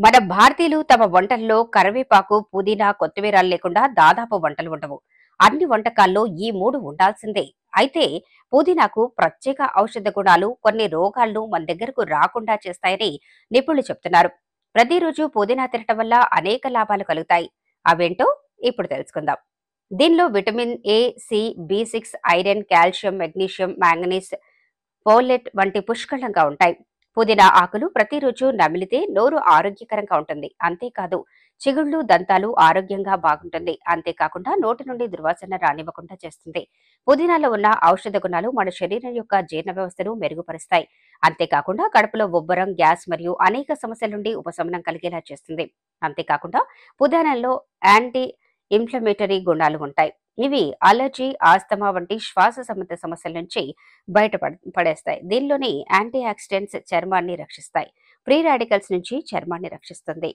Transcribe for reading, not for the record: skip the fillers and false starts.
మన భారతీయులు తమ వంటల్లో కరివేపాకు, పుదీనా, కొత్తిమీరాలు లేకుండా దాదాపు వంటలు ఉండవు. అన్ని వంటకాల్లో ఈ మూడు ఉండాల్సిందే. అయితే పుదీనాకు ప్రత్యేక ఔషధ గుణాలు కొన్ని రోగాలను మన దగ్గరకు రాకుండా చేస్తాయని నిపుణులు చెప్తున్నారు. ప్రతిరోజు పుదీనా తినటం వల్ల అనేక లాభాలు కలుగుతాయి. అవేంటో ఇప్పుడు తెలుసుకుందాం. దీనిలో విటమిన్ ఏ, సి, బి6, iron, calcium, magnesium, manganese, folate వంటి పుష్కలంగా ఉంటాయి. పుదీనా ఆకులు ప్రతిరోజు నమిలితే నోరు ఆరోగ్యకరంగా ఉంటుంది. అంతేకాదు చిగుళ్ళు, దంతాలు ఆరోగ్యంగా బాగుంటుంది. అంతేకాకుండా నోటి నుండి దుర్వాసన రానివ్వకుండా చేస్తుంది. పుదీనాలో ఉన్న ఔషధ గుణాలు మన శరీరం యొక్క జీర్ణ వ్యవస్థను మెరుగుపరుస్తాయి. అంతేకాకుండా కడుపులో ఉబ్బరం, గ్యాస్ మరియు అనేక సమస్యల నుండి ఉపశమనం కలిగేలా చేస్తుంది. అంతేకాకుండా పుదీనాలో యాంటీ ఇన్ఫ్లమేటరీ గుణాలు ఉంటాయి. ఇవి అలర్జీ, ఆస్తమా వంటి శ్వాస సంబంధ సమస్యల నుంచి పడేస్తాయి. దీనిలోని యాంటీ ఆక్సిడెంట్స్ చర్మాన్ని రక్షిస్తాయి. ఫ్రీ రాడికల్స్ నుంచి చర్మాన్ని రక్షిస్తుంది.